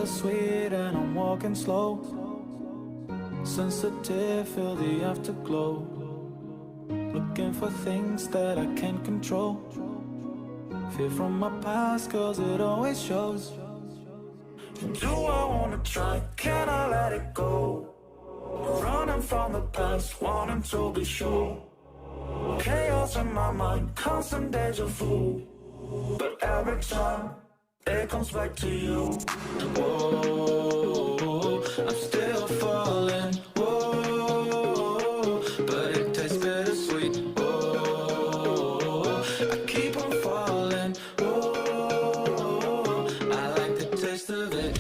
bittersweet and I'm walking slow. Sensitive, feel the afterglow. Looking for things that I can't control. Fear from my past, cause it always shows. Do I wanna try? Can I let it go? Running from the past, wanting to be sure. Chaos in my mind, constant deja vu. But every time, it comes back to you. Whoa, I'm still falling. Whoa, but it tastes bittersweet. Whoa, I keep on falling. Whoa, I like the taste of it.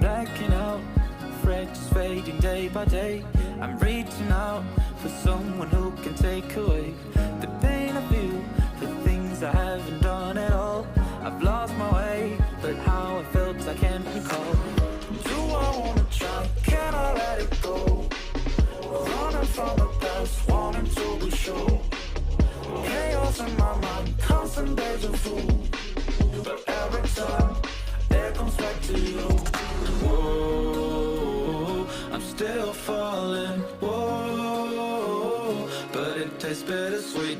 Blacking out, frets fading day by day. I'm reaching out for someone who can take away the pain of you, the things I haven't done at all. I've lost my way, but how I felt I can't recall. Do I wanna try? Can I let it go? Running from the past, wanting to be sure. Chaos in my mind, constant deja vu. But every time, it comes back to you. Whoa, I'm still falling. Whoa, but it tastes bittersweet.